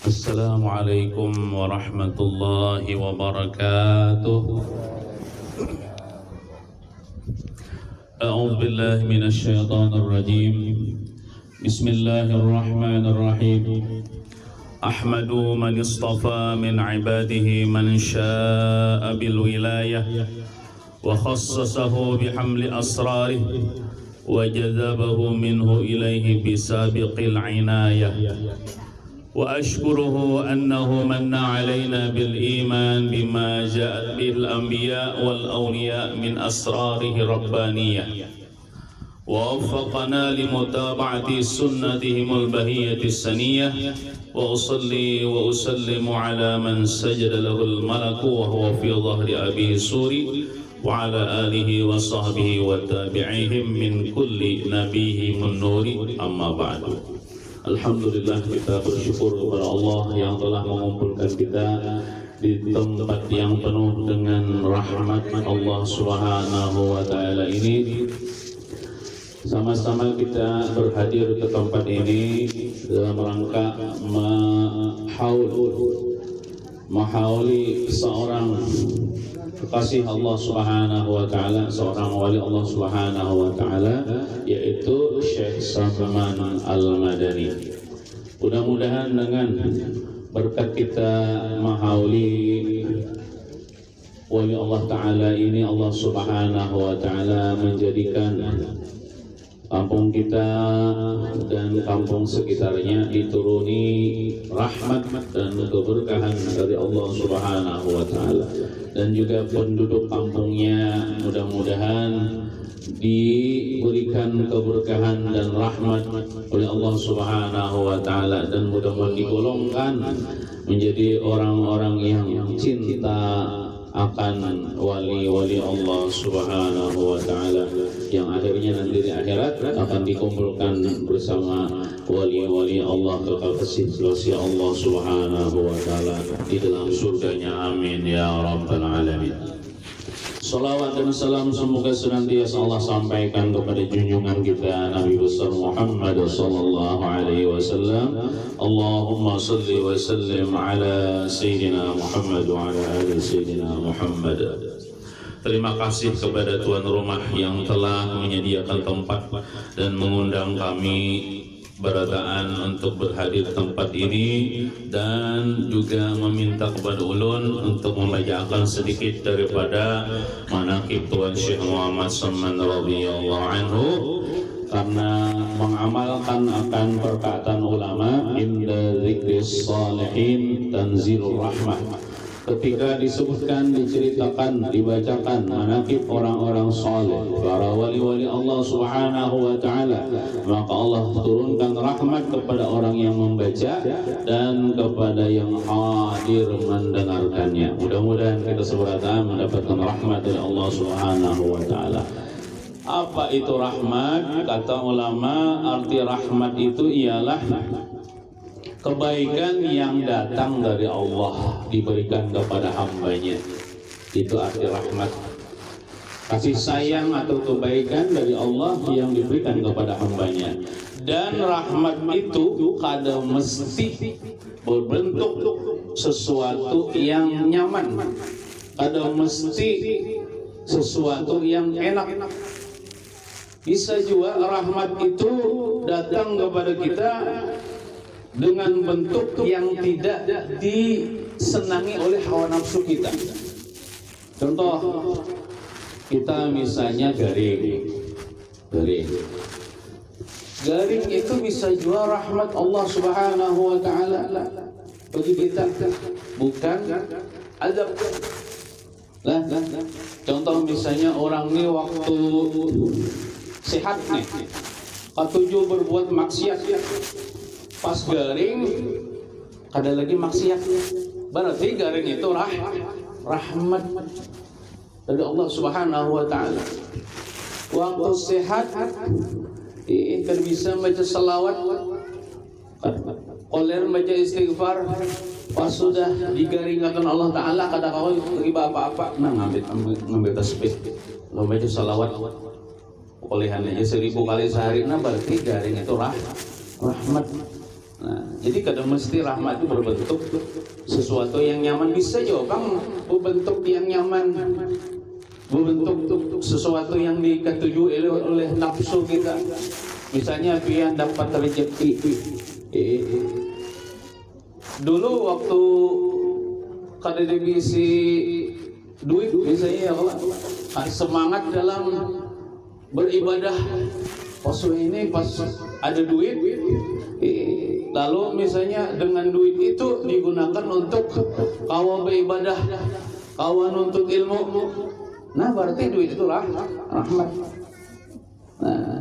Assalamualaikum warahmatullahi wabarakatuh. A'udzu billahi minasy syaithanir rajim. Bismillahirrahmanirrahim. Ahmadu man istafa min ibadihi man syaa'a bil wilayah wa khassasahu bihamli asrarihi wa jazabahu minhu ilaihi bisabiqil inayah. وأشكره أنه من علينا بالإيمان بما جاءت به الأنبياء والأولياء من أسراره ربانية ووفقنا لمتابعة سنتهم البهية السنية وأصلي وأسلم على من سجد له الملك وهو في ظهر أبيه سوري وعلى آله وصحبه وتابعيهم من كل نبيهم النور أما بعد. Alhamdulillah, kita bersyukur kepada Allah yang telah mengumpulkan kita di tempat yang penuh dengan rahmat Allah Subhanahu wa Ta'ala ini. Sama-sama kita berhadir ke tempat ini dalam rangka menghauli seorang kekasih Allah Subhanahu wa Ta'ala, seorang wali Allah Subhanahu wa Ta'ala, yaitu Syekh Salman Al-Madani. Mudah-mudahan dengan berkat kita menghauli wali Allah Ta'ala ini, Allah Subhanahu wa Ta'ala menjadikan kampung kita dan kampung sekitarnya dituruni rahmat dan keberkahan dari Allah Subhanahu wa Ta'ala, dan juga penduduk kampungnya mudah-mudahan diberikan keberkahan dan rahmat oleh Allah Subhanahu wa Ta'ala, dan mudah-mudahan digolongkan menjadi orang-orang yang cinta akan wali-wali Allah Subhanahu wa Ta'ala, yang akhirnya nanti di akhirat akan dikumpulkan bersama wali-wali Allah kekal kesih Allah Subhanahu wa Ta'ala di dalam surganya. Amin ya rabbal alamin. Salawat dan salam semoga senantiasa Allah sampaikan kepada junjungan kita Nabi besar Muhammad sallallahu alaihi wasallam. Allahumma salli wa sallim ala sayyidina Muhammad wa ala ali sayyidina Muhammad. Terima kasih kepada tuan rumah yang telah menyediakan tempat dan mengundang kami berataan untuk berhadir tempat ini, dan juga meminta kepada ulun untuk membacakan sedikit daripada manaqib Tuan Syekh Muhammad Salman radhiyallahu anhu, karena mengamalkan akan perkataan ulama, inda dzikris salihin tanzilur rahmah. Ketika disebutkan, diceritakan, dibacakan manaqib orang-orang saleh, para wali-wali Allah Subhanahu wa Ta'ala, maka Allah turunkan rahmat kepada orang yang membaca dan kepada yang hadir mendengarkannya. Mudah-mudahan kita seberata mendapatkan rahmat dari Allah Subhanahu wa Ta'ala. Apa itu rahmat? Kata ulama, arti rahmat itu ialah kebaikan yang datang dari Allah diberikan kepada hambanya. Itu arti rahmat. Kasih sayang atau kebaikan dari Allah yang diberikan kepada hambanya. Dan rahmat itu kadang mesti berbentuk sesuatu yang nyaman, kadang mesti sesuatu yang enak. Bisa juga rahmat itu datang kepada kita dengan bentuk yang tidak disenangi oleh hawa nafsu kita. Contoh, kita misalnya garing itu bisa juga rahmat Allah Subhanahu wa Ta'ala bagi kita, bukan azab. Contoh misalnya orang ini waktu sehat nih, ketujuh berbuat maksiat, pas garing ada lagi maksiat, berarti garing itu rahmat dari Allah Subhanahu wa Ta'ala. Waktu sehat kan bisa baca salawat, koler baca istighfar, pas sudah digaringkan Allah Ta'ala kada kau lagi apa-apa, nah ngambil tasbih, lo baca salawat, kolehan aja 1000 kali sehari, nah berarti garing itu rahmat. Nah, jadi kadang mesti rahmat itu berbentuk sesuatu yang nyaman. Bisa juga bang berbentuk yang nyaman, berbentuk sesuatu yang diketujui oleh nafsu kita. Misalnya pian dapat rezeki. Dulu waktu kada dibisi duit misalnya semangat dalam beribadah. Pas ini pas ada duit, lalu misalnya dengan duit itu digunakan untuk kawan beribadah, kawan nuntut ilmu. Nah berarti duit itu rahmat. Nah,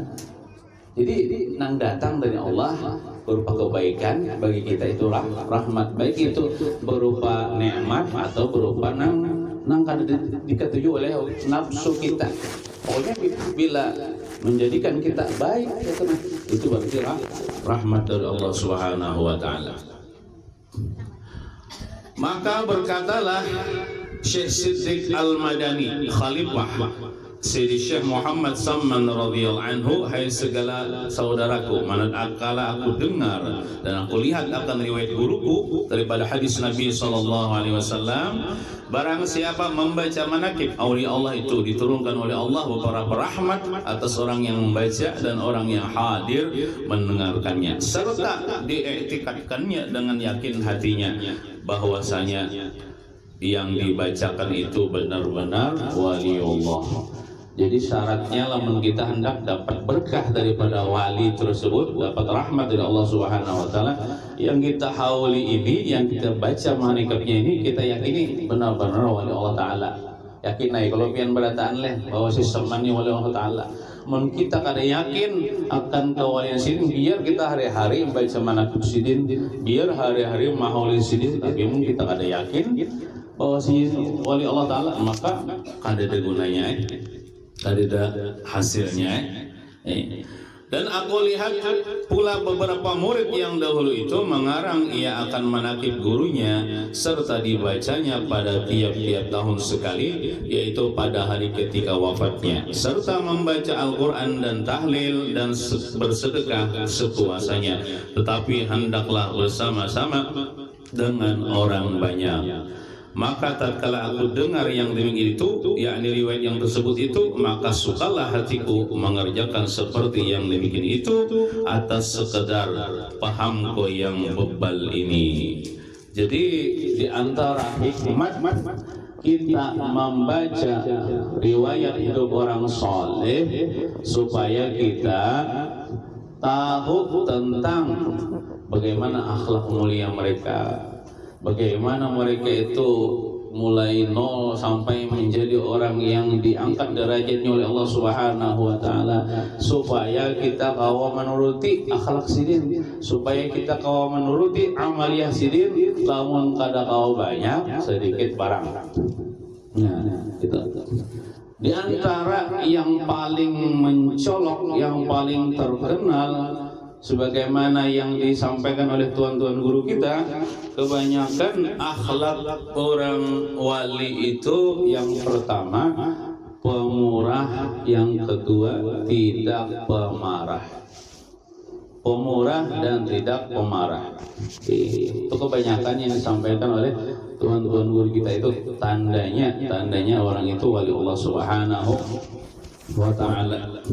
jadi nang datang dari Allah berupa kebaikan bagi kita itu rahmat, baik itu berupa nikmat atau berupa nang kada diketuju oleh nafsu kita. Pokoknya bila menjadikan kita baik, itu berarti rahmat dari Allah Subhanahu wa taala. Maka berkatalah Syekh Siddiq Al-Madani Khalifah Sayyidi Syekh Muhammad Samman radhiyallahu anhu, hai segala saudaraku, manakala aku dengar dan aku lihat akan riwayat guruku daripada hadis Nabi SAW, barang siapa membaca manakib aulia Allah itu diturunkan oleh Allah beberapa rahmat atas orang yang membaca dan orang yang hadir mendengarkannya, serta diiktikadkannya dengan yakin hatinya bahwasanya yang dibacakan itu benar-benar waliullah. Jadi syaratnya lamun kita hendak dapat berkah daripada wali tersebut, dapat rahmat dari Allah Subhanahu wa taala, yang kita hauli ini, yang kita baca manikabnya ini, kita yakini benar-benar wali Allah taala. Yakin naik kalau pian berataan leh bahwa si semani wali Allah taala. Mun kita kada yakin akan kewalian sidin, biar kita hari-hari baca manakib sidin, biar hari-hari mahauli sidin, tapi mun kita kada yakin bahwa si wali Allah taala, maka kada ada gunanya, ada hasilnya. Dan aku lihat pula beberapa murid yang dahulu itu mengarang ia akan manakib gurunya serta dibacanya pada tiap-tiap tahun sekali, yaitu pada hari ketika wafatnya, serta membaca Al-Quran dan tahlil dan bersedekah sepuasanya, tetapi hendaklah bersama-sama dengan orang banyak. Maka tatkala aku dengar yang demikian itu, yakni riwayat yang tersebut itu, maka sukalah hatiku mengerjakan seperti yang demikian itu atas sekedar pahamku yang bebal ini. Jadi di antara hikmat kita membaca riwayat hidup orang soleh supaya kita tahu tentang bagaimana akhlak mulia mereka, bagaimana mereka itu mulai nol sampai menjadi orang yang diangkat derajatnya oleh Allah Subhanahu wa taala, supaya kita kawa menuruti akhlak sidin, supaya kita kawa menuruti amaliyah sidin, lamun kada kawa banyak sedikit barang. Nah, itu. Di antara yang paling mencolok, yang paling terkenal, sebagaimana yang disampaikan oleh tuan-tuan guru kita, kebanyakan akhlak orang wali itu yang pertama pemurah, yang kedua tidak pemarah. Pemurah dan tidak pemarah. Itu kebanyakan yang disampaikan oleh tuan-tuan guru kita, itu tandanya orang itu wali Allah Subhanahu wa taala.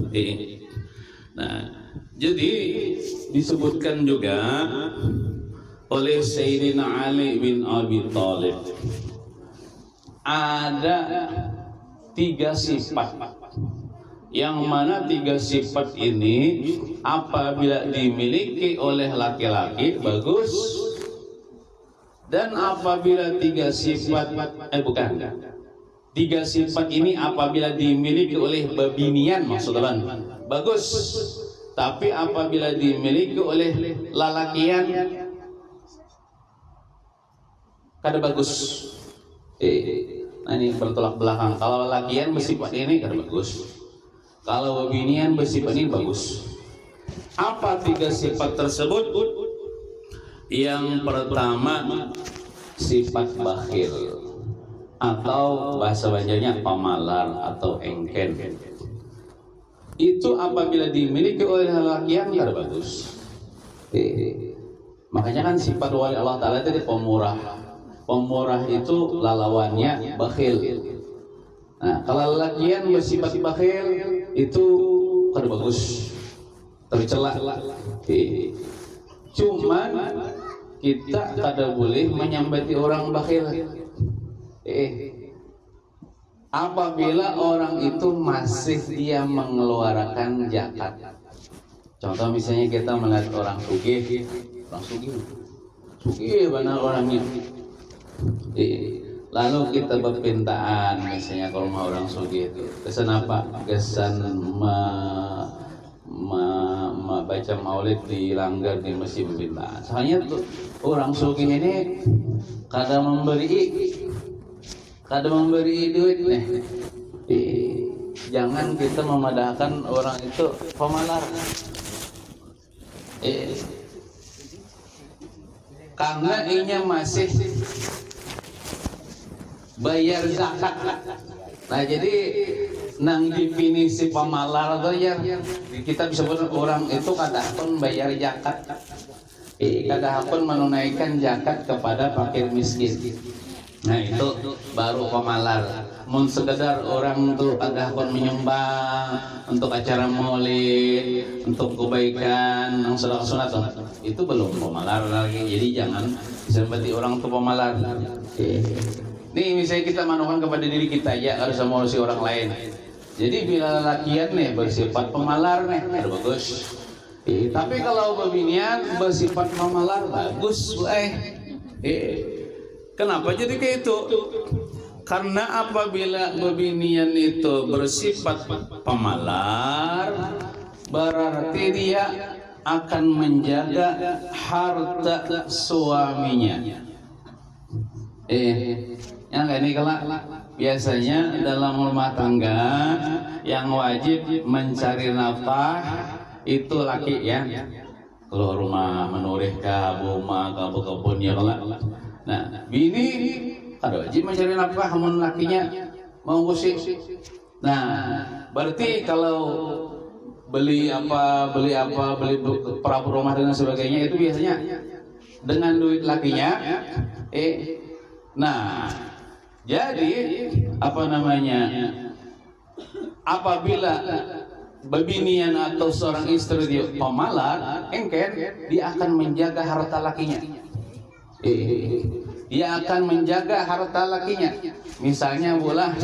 Nah, jadi disebutkan juga oleh Sayyidina Ali bin Abi Thalib, ada 3 sifat, yang mana 3 sifat ini apabila dimiliki oleh laki-laki bagus, dan apabila 3 sifat 3 sifat ini apabila dimiliki oleh babinian, maksudnya bagus, tapi apabila dimiliki oleh lalakian kada bagus. Nah ini bertolak belakang. Kalau lalakian bersifat ini kada bagus, kalau babinian bersifat ini bagus. Apa 3 sifat tersebut? Yang pertama sifat bakhil, atau bahasa Banjarnya pamalar atau engken. Itu apabila dimiliki oleh lelaki yang tidak bagus. Makanya kan sifat wali Allah Ta'ala itu pemurah. Pemurah itu lalawannya bakhil. Nah, kalau lelakian bersifat bakhil itu kada bagus, tercela. Cuman kita kada boleh menyambati orang bakhil. Apabila orang itu masih dia mengeluarkan zakat. Contoh misalnya kita melihat orang sugih benar orangnya. Lalu kita berpintaan misalnya kalau mau orang sugih itu kesan apa? Kesan baca maulid dilanggar di masjid berpintaan. Soalnya tuh orang sugih ini kadang memberi duit nih. Jangan kita memadahkan orang itu pemalar. Karena inya masih bayar zakat. Nah jadi nang definisi pemalar tuh ya kita bisa sebut orang itu kadang bayar zakat. Kadang menunaikan zakat kepada fakir miskin. Nah itu baru pemalar. Mun sekedar orang tuh ada menyumbang untuk acara maulid, untuk kebaikan, yang sunat itu belum pemalar lagi. Jadi jangan seperti orang tuh pemalar. Nih misalnya kita manukan kepada diri kita ya harus sama si orang lain. Jadi bila lelakian nih bersifat pemalar nih, ada bagus. Tapi kalau bebinian bersifat pemalar bagus, kenapa jadi kayak itu? Karena apabila bebinian itu bersifat pemalar, berarti dia akan menjaga harta suaminya. Yang ini kelak biasanya dalam rumah tangga yang wajib mencari nafkah itu laki ya. Kalau rumah menurih ke buma ke kebun ya kelak. Nah, bini ada wajib mencari nafkah, namun lakinya mau ngusik. Nah, berarti kalau beli perabot rumah dan sebagainya itu biasanya dengan duit lakinya. Nah, jadi apabila bebinian atau seorang istri dia pemalar, dia akan menjaga harta lakinya. Dia akan menjaga harta lakinya. Misalnya bola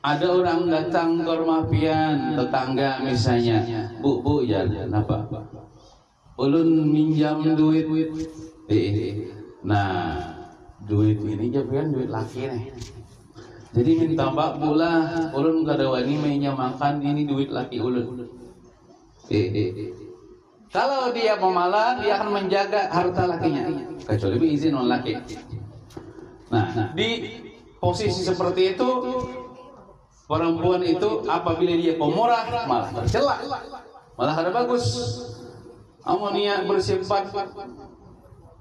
ada orang datang ke rumah pian tetangga misalnya, bu ya kenapa? Ulun minjam duit. Nah duit ini japian duit laki nih. Jadi minta mbak bola, ulun kada wani menyamakan ini duit laki ulun. Kalau dia pemalas, dia akan menjaga harta lakinya, kecuali izin oleh laki. Nah, di posisi seperti itu, perempuan itu apabila dia pemurah, malah tercela, malah ada bagus. Amonia bersifat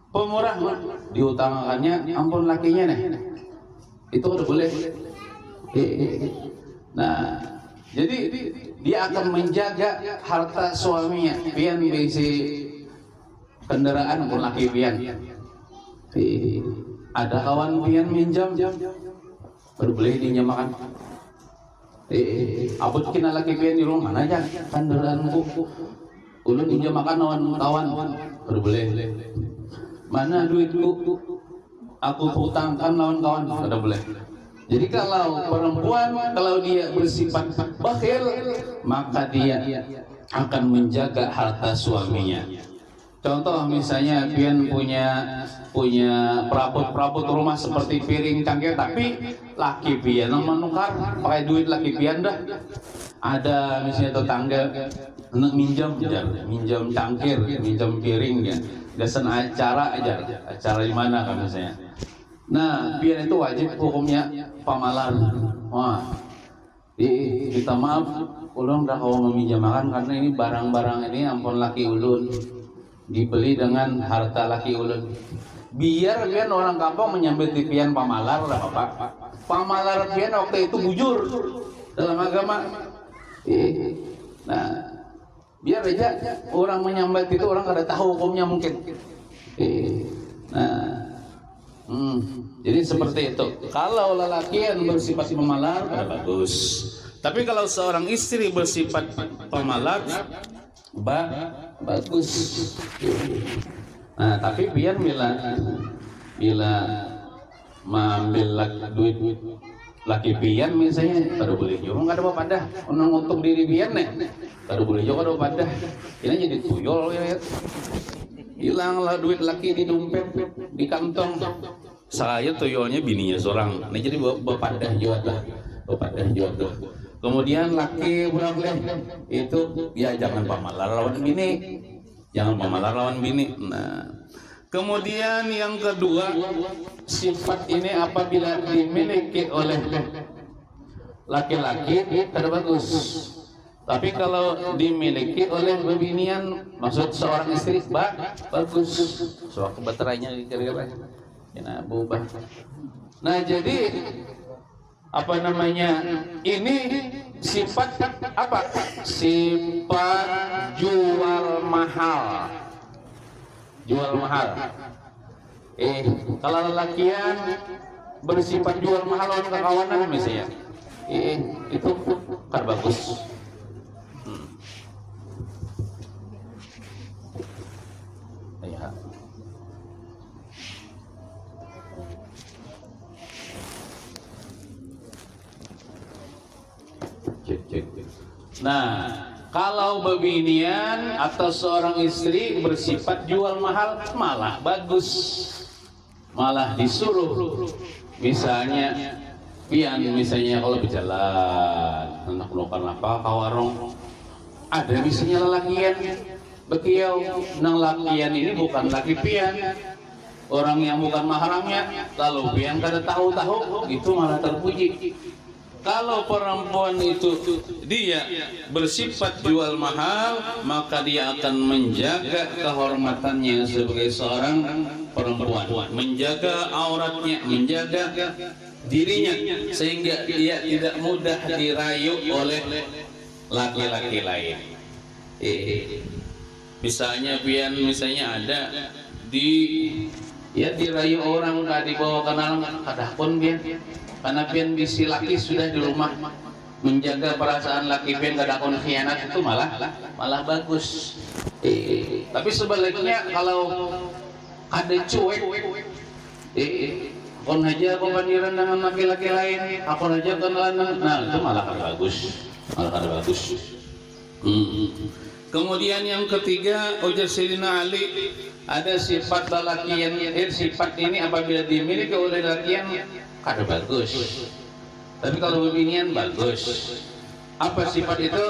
pemurah, diutamakannya ampun lakinya nih. Itu udah boleh. Nah, jadi dia akan menjaga harta suaminya. Pian bisi kendaraan pun laki pian. Ada kawan pian minjam, baru boleh dinjamakan. Abut kena laki pian di rumah mana aja kendaraanku. Ulun dinjamakan kawan, baru boleh. Mana duitku? Aku hutangkan lawan kawan, tidak boleh. Jadi kalau perempuan, kalau dia bersifat bakhil, maka dia akan menjaga harta suaminya. Contoh misalnya pian punya perabot rumah seperti piring cangkir, tapi laki pian menukar pakai duit laki pian dah. Ada misalnya tetangga nak minjam cangkir, minjam piring ya. Gasan acara di mana kan misalnya. Nah, pian itu wajib hukumnya pamalar. Wah, kita maaf, ulun dah kau meminjamkan karena ini barang-barang ini ampun laki ulun dibeli dengan harta laki ulun. Biar pian orang kampung menyambut pian pamalar, dah apa? Pamalar pian waktu itu bujur dalam agama. Nah, biar aja orang menyambat itu orang kada tahu hukumnya mungkin. Nah, jadi seperti itu. Kalau lelakian bersifat pemalar, bagus. Tapi kalau seorang istri bersifat pemalar, bagus. Nah, tapi biar bila mengambil duit laki pian misalnya, baru boleh juga nggak ada apa dah. Untuk diri pian nih, baru boleh juga ada apa dah. Ini jadi tuyul ya. Hilanglah duit laki di dompet, di kantong. Saya tuyulnya bininya seorang. Nah jadi bapak dah juga. Kemudian laki boleh itu ya jangan pamalar lawan bini. Jangan pamalar lawan bini. Nah, kemudian yang kedua, sifat ini apabila dimiliki oleh laki-laki tidak bagus. Tapi kalau dimiliki oleh bebinian, maksud seorang istri, bagus. Soal kebeterannya kira-kira. Ya, berubah. Nah, jadi apa namanya? Ini sifat apa? Sifat jual mahal. Jual mahal. Kalau lelakian bersifat jual mahal orang kekawanan misalnya, itu kan bagus. Ya. Nah, kalau bebinian atau seorang istri bersifat jual mahal, malah bagus, malah disuruh. Misalnya pian, misalnya kalau berjalan hendak melakukan apa ke warung, ada misalnya lelakian bekiau, nang lakian ini bukan laki pian, orang yang bukan mahramnya, lalu pian kada tahu-tahu, itu malah terpuji. Kalau perempuan itu dia bersifat jual mahal, maka dia akan menjaga kehormatannya sebagai seorang perempuan, menjaga auratnya, menjaga dirinya, sehingga dia tidak mudah dirayu oleh laki-laki lain. Misalnya pian, misalnya ada dirayu orang nggak dibawa kenal, kadah pun pian. Karena pian bisi laki sudah di rumah menjaga perasaan laki pian gak ada akun khianat, itu malah bagus. Tapi sebaliknya kalau ada cuek, akun aja pembandingan dengan laki-laki lain, akun aja kenalan, nah itu malah kada bagus. Kemudian yang ketiga, ujar Sayyidina Ali, ada sifat lelakian, sifat ini apabila dimiliki oleh lelakian kada bagus. Tapi kalau bebinian bagus. Apa sifat itu?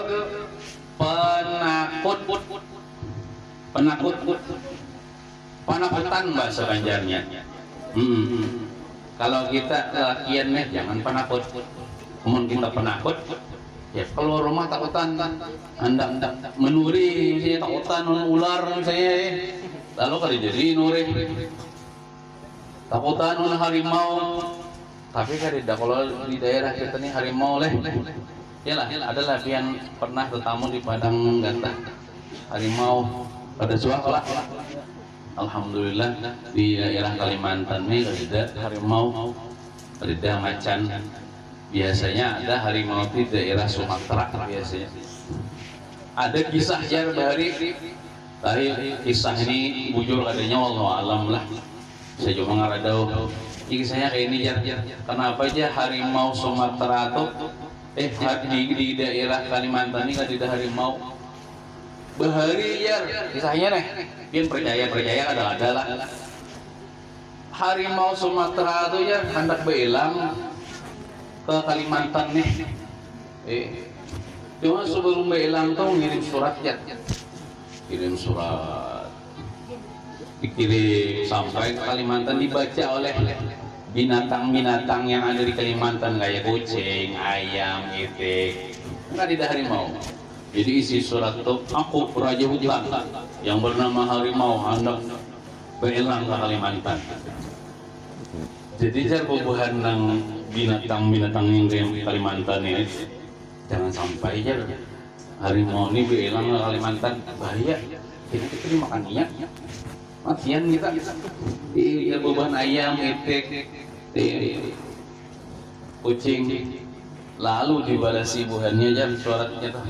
Penakutan bahasa Banjarnya. Kalau kita lelakian nih jangan penakut. Mungkin kita penakut, ya keluar rumah takutan, hendak menuri, misalnya takutan ular misalnya, lalu kali jadi nuri, takutan harimau. Tapi kan tidak, kalau di daerah kita nih harimau yalah, adalah yang pernah bertamu di Padang Gantah, harimau pada suaka. Alhamdulillah di daerah Kalimantan nih tidak harimau, tidak macan. Biasanya ada harimau di daerah Sumatera biasanya. Ada kisah Jarbahari, tapi kisah ini bujur adanya wallahu alam lah. Saya cuma ngaradau. Kisahnya kayak ini kenapa aja harimau Sumatera tuh di daerah Kalimantan ini kan tidak harimau bahari ya kisahnya nih, biar percaya ada lah. Harimau Sumatera tuh ya hendak beelang ke Kalimantan nih, cuma sebelum beelang tuh ngirim surat, dikirim sampai ke Kalimantan, dibaca oleh binatang-binatang yang ada di Kalimantan kayak kucing, ayam, itik, nggak ada harimau. Jadi isi surat itu, aku Raja Hujan yang bernama harimau hendak berelang ke Kalimantan. Jadi jar bubuhan nang binatang-binatang yang di Kalimantan ini jangan sampai jar harimau ini berelang ke Kalimantan, bahaya. Kita dimakan minyak. matian kita iya beban ayam itik kucing lalu dibalasi buhannya aja suratnya tuh.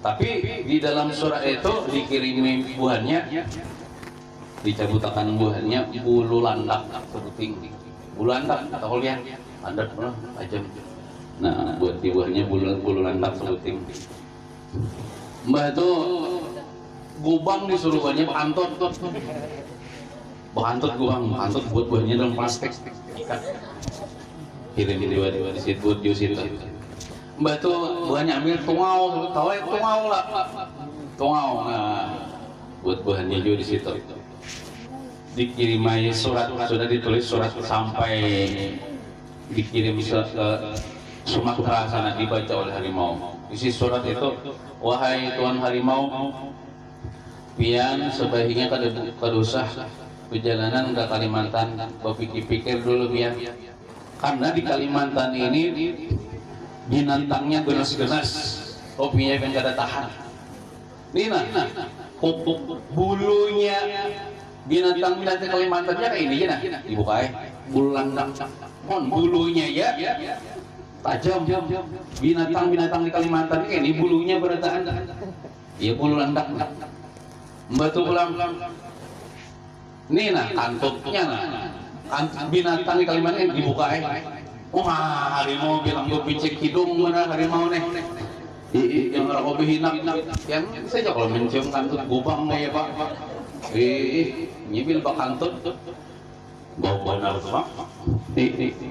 Tapi di dalam surat itu dikirimi buahnya, dicabutakan buahnya bulu landak sebuting, bulu landak atau lihat landak aja. Nah buat di buahnya bulu landak sebuting. Mbah itu gubang disuruh buahnya bantut, gubang bantut buat buahnya dalam plastik. Kirim di situ buat di situ. Mbah tuh buahnya ambil tungau, tahu ya tungau lah, tungau. Nah, buat buahnya juga di situ. Dikirim aja surat, sudah ditulis surat sampai dikirim surat ke Sumatera sana dibaca oleh harimau. Isi surat itu, wahai Tuan harimau, pian sebaiknya kada usah perjalanan ke Kalimantan, berpikir-pikir dulu pian. Karena di Kalimantan ini binatangnya genas-genas, kopinya yang kada tahan. Ini nah, bulunya binatang Kalimantannya kayak ini ya, dibuka bulu landak, bulunya ya tajam. Binatang di Kalimantan kayak ini bulunya bertahan, ya bulu landak. Batu ulang, ini nah kantutnya nah, binatang di Kalimantan dibuka wah harimau bilang gue picik hidung mana harimau nih yang orang hobi hinak yang saja kalau mencium kantut gubang ya pak nyibil pak kantut bau benar pak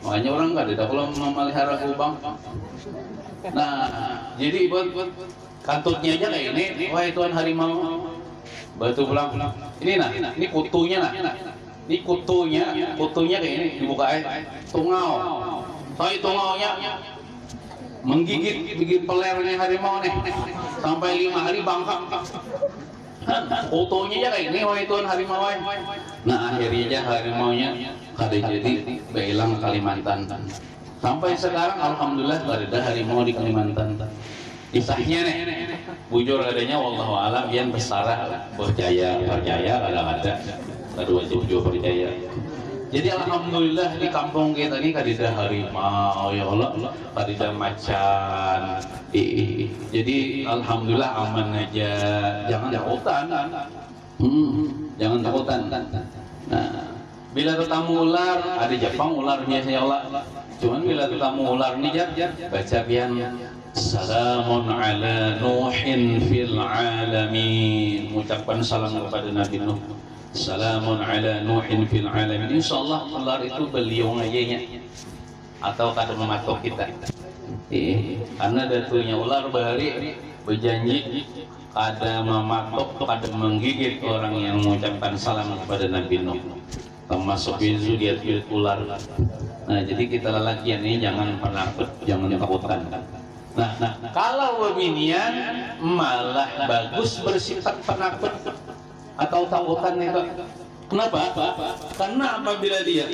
makanya orang nggak ada kalau memelihara gubang. Nah jadi buat kantutnya aja kayak ini, wahai Tuan harimau, batu pulang ini nah ini kutunya nah ini kutunya kayak ini dibuka tungau. Soalnya tungaunya menggigit pelernya harimau nih sampai 5 hari bangkak. Kutunya aja kayak ini, wahai Tuan harimau. Nah akhirnya aja harimaunya kada jadi belang Kalimantan. Sampai sekarang alhamdulillah ada harimau di Kalimantan. Kisahnya nih, bujur adanya wallahu alam yang bersarah percaya ada wajib juga percaya. Jadi alhamdulillah di kampung kita ini kadida harimau ya Allah, kadida macan. Jadi alhamdulillah aman aja, jangan takutan. Jangan takutan. Nah, bila ketemu ular, ada Jepang ularnya ya Allah. Cuman bila ketemu ular nih baca pian Salamun ala Nuhin fil alamin. Mengucapkan salam kepada Nabi Nuh. Salamun ala Nuhin fil alamin. Insyaallah ular itu beliau ngayanya atau kada mematok kita. Karena datunya ular bahari berjanji kada mematok, kada menggigit orang yang mengucapkan salam kepada Nabi Nuh. Termasuk zuriat ular. Nah, jadi kita lelaki ini jangan penakut, jangan takutkan. Nah, kalau beginian malah bagus bersifat penakut atau takutan itu. Kenapa? Karena apabila dia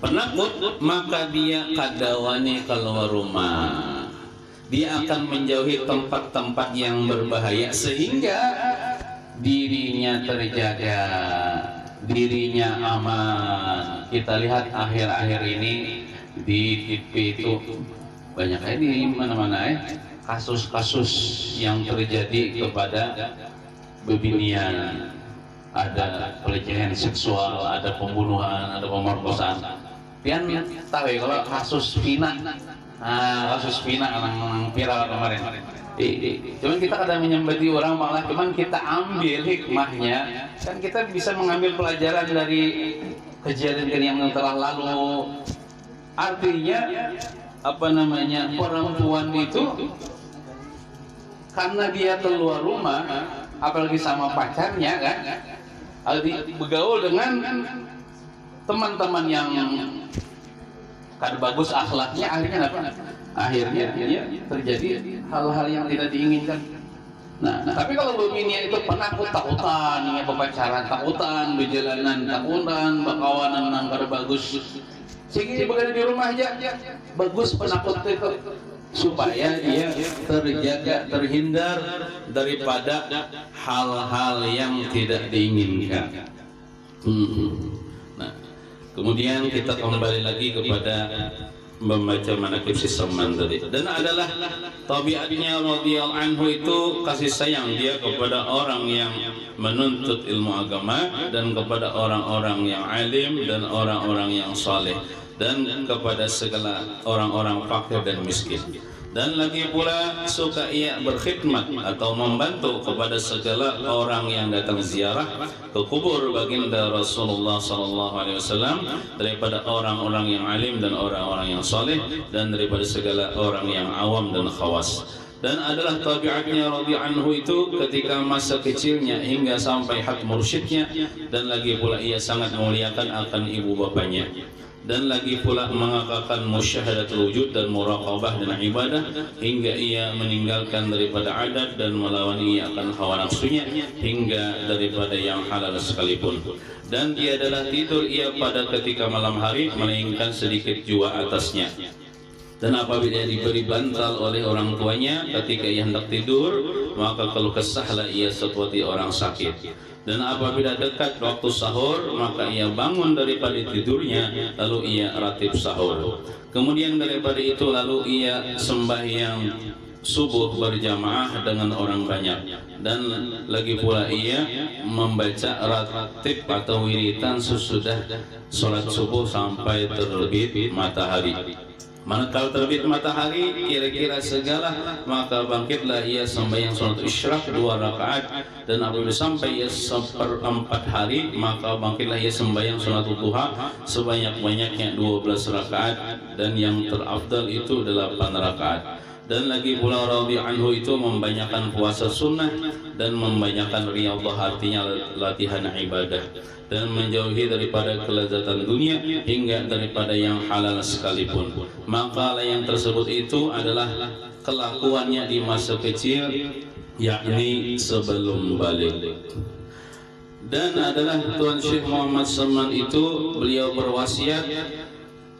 penakut, maka dia kadawani keluar rumah. Dia akan menjauhi tempat-tempat yang berbahaya sehingga dirinya terjaga, dirinya aman. Kita lihat akhir-akhir ini di TV itu banyak di mana-mana kasus-kasus yang terjadi kepada bebinian, ada pelecehan seksual, ada pembunuhan, ada pemerkosaan. Pian tahu ya kalau kasus Vina, kasus Vina yang viral kemarin. Cuman kita kadang menyembati orang malah, cuman kita ambil hikmahnya, kan kita bisa mengambil pelajaran dari kejadian yang telah lalu. Artinya perempuan itu karena dia keluar rumah apalagi sama pacarnya kan, bergaul dengan teman-teman yang kada bagus akhlaknya, akhirnya terjadi hal-hal yang tidak diinginkan. Nah, tapi kalau bebinian itu takutan, berpacaran takutan, berjalanan takutan, berkawanan yang kada bagus. Sehingga berada di rumah aja bagus penakut itu. supaya dia terjaga, terhindar daripada hal-hal yang tidak diinginkan. Nah, kemudian kita kembali lagi kepada membaca manaqib si Salman tadi, dan adalah tabiatnya radhiyallahu anhu itu kasih sayang dia kepada orang yang menuntut ilmu agama dan kepada orang-orang yang alim dan orang-orang yang saleh dan kepada segala orang-orang fakir dan miskin. Dan lagi pula suka ia berkhidmat atau membantu kepada segala orang yang datang ziarah ke kubur baginda Rasulullah SAW, daripada orang-orang yang alim dan orang-orang yang saleh dan daripada segala orang yang awam dan khawas. Dan adalah tabiatnya radhiyallahu anhu itu ketika masa kecilnya hingga sampai had mursyidnya, dan lagi pula ia sangat memuliakan akan ibu bapanya, dan lagi pula mengagalkan musyahadatul wujud dan muraqabah dan ibadah hingga ia meninggalkan daripada adat dan melawan ia akan hawa nafsunya hingga daripada yang halal sekalipun. Dan ia adalah tidur ia pada ketika malam hari melainkan sedikit jua atasnya. Dan apabila diberi bantal oleh orang tuanya ketika ia hendak tidur, maka keluh kesahlah ia seperti orang sakit. Dan apabila dekat waktu sahur, maka ia bangun daripada tidurnya, lalu ia ratib sahur. Kemudian daripada itu lalu ia sembahyang subuh berjamaah dengan orang banyak. Dan lagi pula ia membaca ratib atau wiritan sesudah sholat subuh sampai terbit matahari. Manakala terbit matahari kira-kira segala, maka bangkitlah ia sembahyang salat isyraq 2 rakaat, dan apabila sampai ia 1/4 hari, maka bangkitlah ia sembahyang salat duha sebanyak-banyaknya 12 rakaat, dan yang terafdal itu 8 rakaat. Dan lagi pula radhiyallahu anhu itu membanyakkan puasa sunnah dan membanyakkan riyadhah, artinya latihan ibadah, dan menjauhi daripada kelezatan dunia hingga daripada yang halal sekalipun. Maka yang tersebut itu adalah kelakuannya di masa kecil, yakni sebelum balik. Dan adalah Tuan Syekh Muhammad Salman itu, beliau berwasiat,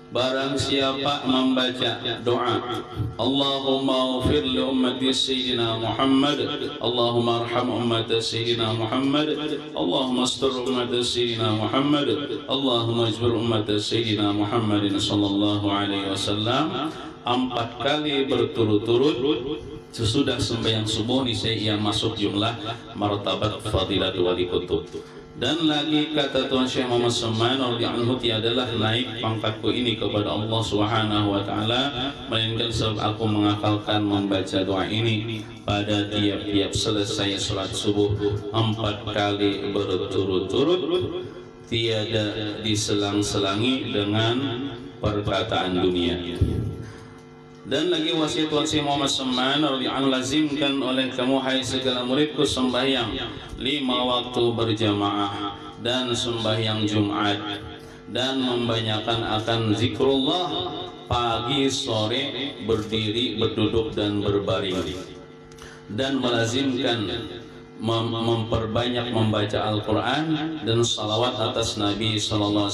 barang siapa membaca doa Allahumma ghfir li ummati sayyidina Muhammad, Allahumma arham ummati sayyidina Muhammad, Allahumma astur ummati sayyidina Muhammad, Allahumma ajbir ummati sayyidina Muhammadin sallallahu alaihi wasallam 4 kali berturut-turut sesudah sembahyang subuh, niscaya ia masuk jumlah martabat fadilat wali kutub. Dan lagi kata Tuan Syekh Muhammad Salman radhiyallahu anhu, tiadalah naik pangkatku ini kepada Allah Subhanahu wa taala melainkan sebab aku mengakalkan membaca doa ini pada tiap-tiap selesai salat subuh 4 kali berturut-turut, tiada diselang-selangi dengan perkataan dunia. Dan lagi wasiat Tuan Syekh Muhammad Salman radhiyallahu anhu, lazimkan oleh kamu hai segala muridku sembahyang 5 waktu berjamaah dan sembahyang Jumat, dan membanyakan akan zikrullah pagi sore, berdiri, berduduk dan berbaring, dan melazimkan memperbanyak membaca Al-Quran dan salawat atas Nabi SAW,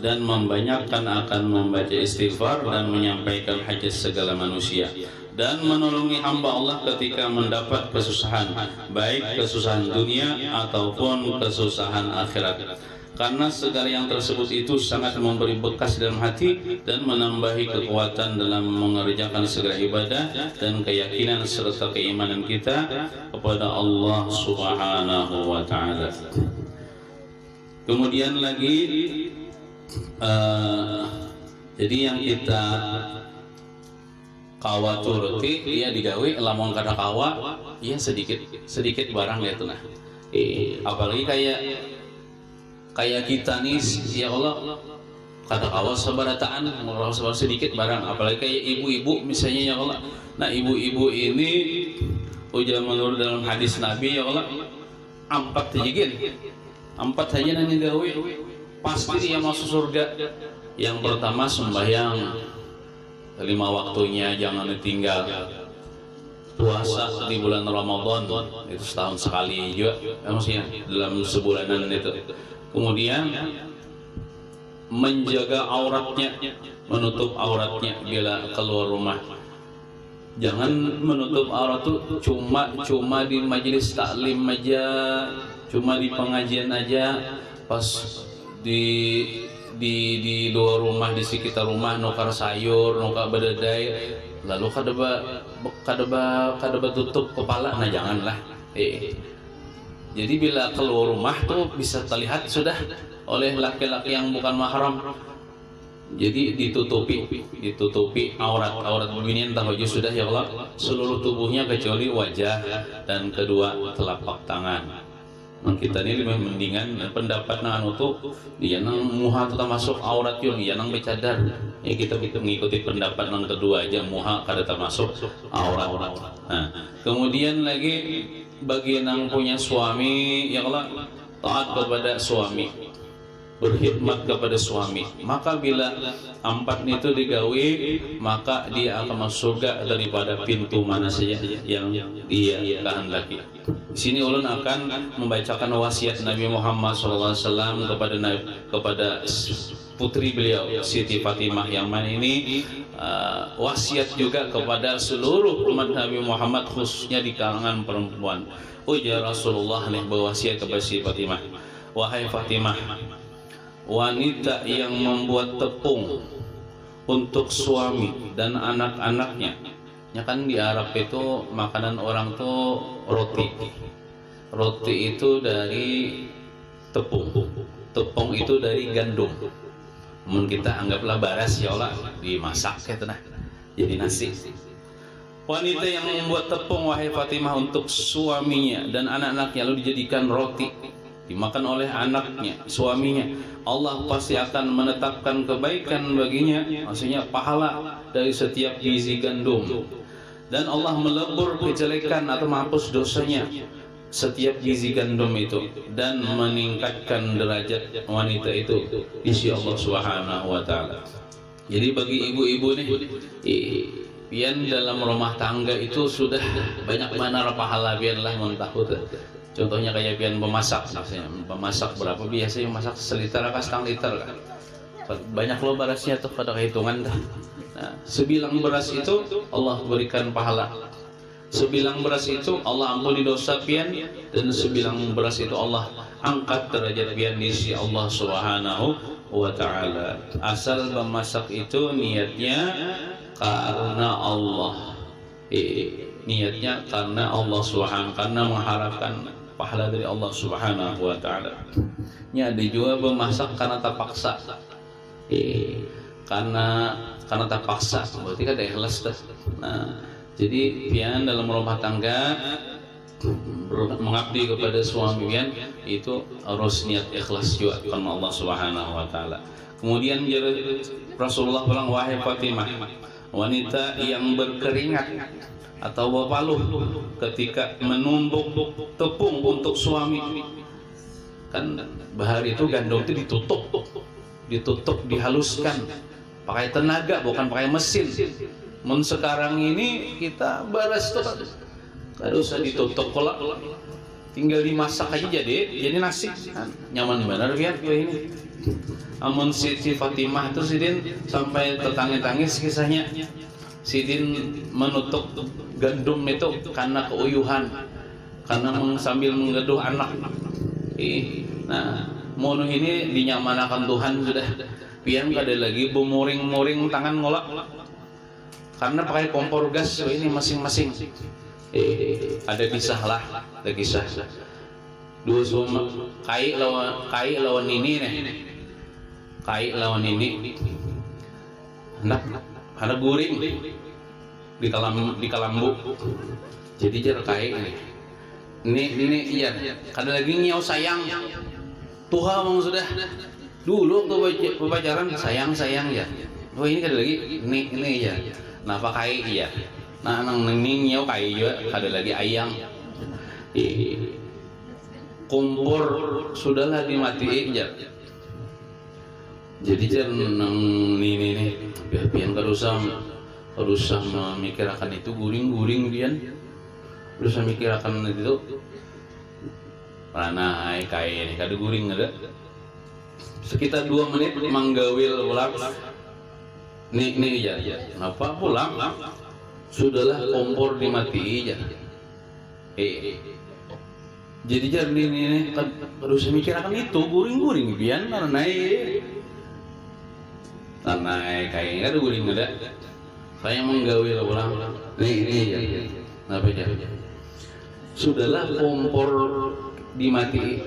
dan membanyakkan akan membaca istighfar dan menyampaikan hajat segala manusia, dan menolongi hamba Allah ketika mendapat kesusahan, baik kesusahan dunia ataupun kesusahan akhirat. Karena segala yang tersebut itu sangat memberi bekas dalam hati dan menambahi kekuatan dalam mengerjakan segala ibadah dan keyakinan serta keimanan kita kepada Allah Subhanahu wa taala. Kemudian lagi jadi yang kita kawa turuti dia digawe lamun kada kawa iya sedikit barang ya tuh nah. Apalagi kayak kita nih, ya Allah, kata kawa sabarataan, sabar sedikit barang, apalagi kayak ibu-ibu misalnya, ya Allah. Nah ibu-ibu ini ujar menurut dalam hadis Nabi, ya Allah, 4 saja nanti gawe pasti dia masuk surga. Yang pertama sembahyang 5 waktunya jangan ditinggal, puasa di bulan Ramadan itu setahun sekali juga, maksudnya dalam sebulanan itu. Kemudian menjaga auratnya, menutup auratnya bila keluar rumah. Jangan menutup aurat tuh cuma di majelis taklim aja, cuma di pengajian aja, pas di luar rumah, di sekitar rumah nukar sayur, nukar bededai, lalu kadeba tutup kepala, nah janganlah. Jadi bila keluar rumah tuh bisa terlihat sudah oleh laki-laki yang bukan mahram. Jadi ditutupi aurat beginian tahu sudah ya Allah, seluruh tubuhnya kecuali wajah dan kedua telapak tangan. Kita ini lebih mendingan pendapat nang untuk dia nang muha tetap masuk aurat yun, dia nang becadar. Kita mengikuti pendapat nang kedua aja, muha kada termasuk aurat. Nah, kemudian lagi bagi nang punya suami ya Allah, taat kepada suami, berkhidmat kepada suami, maka bila empat itu digawe, maka dia akan masuk surga daripada pintu mana saja yang dia kehendaki. Di sini ulun akan membacakan wasiat Nabi Muhammad SAW kepada putri beliau Siti Fatimah, yang mana ini wasiat juga kepada seluruh umat Nabi Muhammad, khususnya di kalangan perempuan. Ujar Rasulullah nih berwasiat kepada Siti Fatimah, wahai Fatimah, wanita yang membuat tepung untuk suami dan anak-anaknya. Ya kan di Arab itu makanan orang tuh roti. Roti itu dari tepung. Tepung itu dari gandum. Mungkin kita anggaplah baras ya Allah, dimasak ya tenah. Jadi nasi. Wanita yang membuat tepung wahai Fatimah untuk suaminya dan anak-anaknya lalu dijadikan roti, dimakan oleh anaknya, suaminya, Allah pasti akan menetapkan kebaikan baginya, maksudnya pahala dari setiap biji gandum, dan Allah melebur kejelekan atau menghapus dosanya setiap biji gandum itu, dan meningkatkan derajat wanita itu di sisi Allah Subhanahu wa taala. Jadi bagi ibu-ibu nih, pian dalam rumah tangga itu sudah banyak mana pahala pian lah mentahut. Contohnya kayak pian pemasak, misalnya pemasak berapa biasanya masak seliter atau setengah liter kan? Banyak loh berasnya tuh pada hitungan dah. Nah, sebilang beras itu Allah berikan pahala. Sebilang beras itu Allah ampuni dosa pian, dan sebilang beras itu Allah angkat derajat pian di sisi Allah Subhanahu wa taala. Asal memasak itu niatnya karena Allah. Niatnya karena Allah Subhanahu, karena mengharapkan pahala dari Allah Subhanahu wa taala. Ini ada juga memasak karena terpaksa. Karena terpaksa, berarti kan ada ikhlas dah. Nah, jadi pian dalam rumah tangga mengabdi kepada suami pian itu harus niat ikhlas juga karena Allah Subhanahu wa taala. Kemudian Rasulullah bilang, wahai Fatimah, wanita yang berkeringat atau berpaluh ketika menumbuk tepung untuk suami, kan bahari itu gandum itu ditutup, dihaluskan pakai tenaga, bukan pakai mesin. Sekarang ini kita baras tuh tidak usah ditutup kolak, tinggal dimasak aja jadi nasi. Nyaman benar biar ini. Amun Siti Fatimah itu Sidin sampai tertangis-tangis kisahnya. Sidin menutup gandum itu karena keuyuhan, karena sambil menggeduh anak. Nah, mono ini dinyamanakan Tuhan sudah. Pian ada lagi bemuring-muring tangan ngolak, karena pakai kompor gas ini masing-masing. Ada kisah lah, ada kisah. Dua suami kai lawan ini nih. Kai lawan ini. Ada guring di kalambu. Jadi jar kai ini iya. Kada lagi nyiau sayang. Tuhan memang sudah dulu waktu pacaran sayang ya. Oh ini kada lagi ini ya. Nah pakai iya. Nah nang nyiau kai juga kada lagi ayang. Kompor sudahlah dimatiin ya. Jadi jangan ini pian kada usah memikirkan itu guring pian. Usah mikirkan itu. Karena kai ini kada guring ada. Sekitar 2 menit manggawil ulang. Nih ya. Kenapa pulang? Sudahlah kompor dimati aja. Jadi jadi ini kan harus mikirkan itu guring-guring biar naik. Naik kayaknya ada guring ada. Saya menggawe orang. Ini ya. Apa aja? Sudahlah kompor dimati.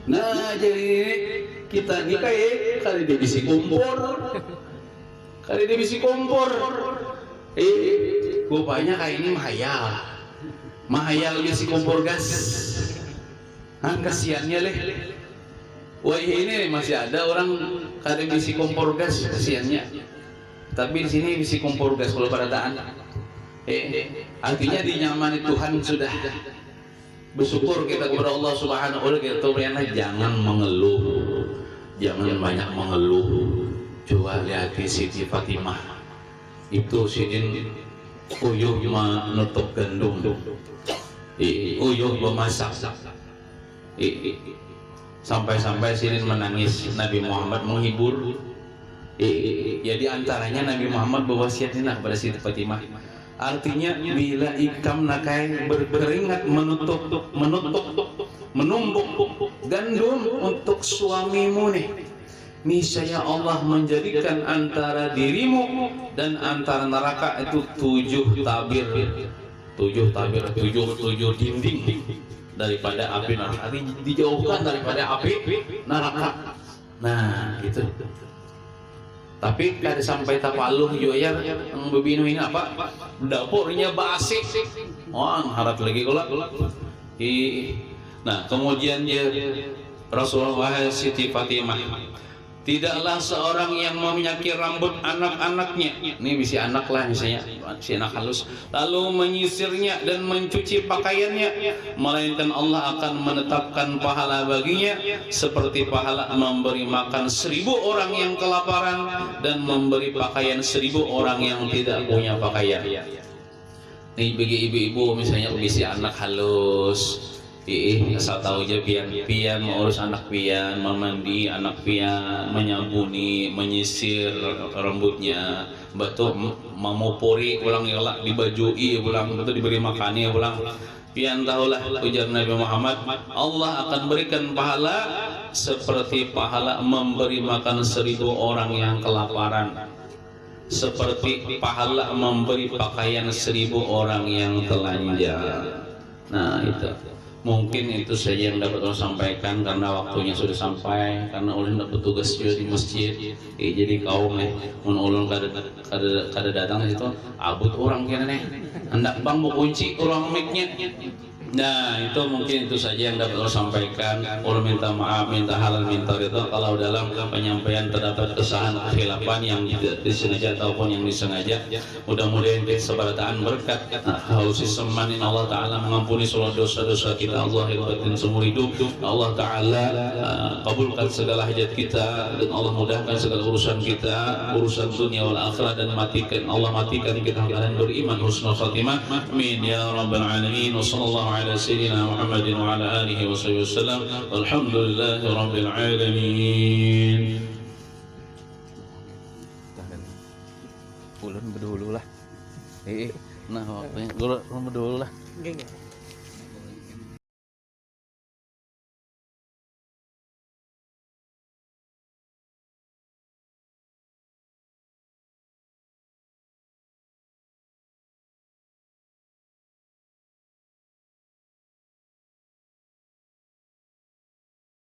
Nah jadi kita nikah kali dia bisi kompor. Kali dia bisi kompor. Rupanya kayak ini mahayal dia si kompor gas. Kasihannya leh. Wah ini masih ada orang kadang bisi kompor gas, kasihannya. Tapi di sini bisi kompor gas kalau pada daan. Artinya dinyamani Tuhan sudah. Bersyukur kita kepada Allah Subhanahu wa taala. Jangan mengeluh, jangan banyak mengeluh. Coba lihat Siti Fatimah. Itu sidin uyuh menutup gandum, uyuh memasak, sampai-sampai sidin menangis. Nabi Muhammad menghibur. Ya di antaranya Nabi Muhammad berwasiatnya kepada Siti Fatimah. Artinya bila ikam nakai berkeringat menumbuk gandum untuk suamimu nih. Niscaya Allah menjadikan antara dirimu dan antara neraka itu 7 dinding daripada api neraka. Dijauhkan daripada api neraka. Nah, gitu. Tapi kada sampai tapaluh yoyar yang bebinu ini apa? Dapurnya basi. Oh, harap lagi kolak. Nah, kemudian dia Rasulullah Siti Fatimah. Tidaklah seorang yang menyakir rambut anak-anaknya, ini bisa anak lah misalnya, si anak halus, lalu menyisirnya dan mencuci pakaiannya, melainkan Allah akan menetapkan pahala baginya seperti pahala memberi makan 1000 orang yang kelaparan dan memberi pakaian 1000 orang yang tidak punya pakaian. Nih bagi ibu-ibu misalnya bisa anak halus. Asal tahu aja pian mengurus anak pian, memandi anak pian, menyabuni, menyisir rambutnya, batu memupuri ulang yola dibajui ulang itu diberi makannya ulang. Pian tahulah ujar Nabi Muhammad, Allah akan berikan pahala seperti pahala memberi makan 1000 orang yang kelaparan, seperti pahala memberi pakaian 1000 orang yang telanjang. Nah itu. Mungkin itu saja yang dapat saya sampaikan karena waktunya sudah sampai, karena ulun dapat tugas juga di masjid. Jadi kaum mun ulun kada datang itu abut orang kena hendak bang mau kunci orang mic-nya. Nah itu mungkin itu saja yang dapat saya sampaikan. Ulun minta maaf, minta halal, minta ridha kalau dalam penyampaian terdapat kesalahan kekhilafan yang tidak disengaja ataupun yang disengaja. Mudah-mudahan kesebarataan berkat hausis semanin Allah Ta'ala mengampuni seluruh dosa-dosa kita, Allah batin seumur hidup. Allah Ta'ala kabulkan segala hajat kita dan Allah mudahkan segala urusan kita, urusan dunia wal akhirah, dan Allah matikan kita dalam beriman husnul khatimah. Amin ya rabbal alamin. Wassallallahu ala sayyidina Muhammadin wa ala alihi wa sahbihi wasallam. Alhamdulillahi rabbil alamin. Ulun berdulu lah. Nah waktunya ulun berdulu lah.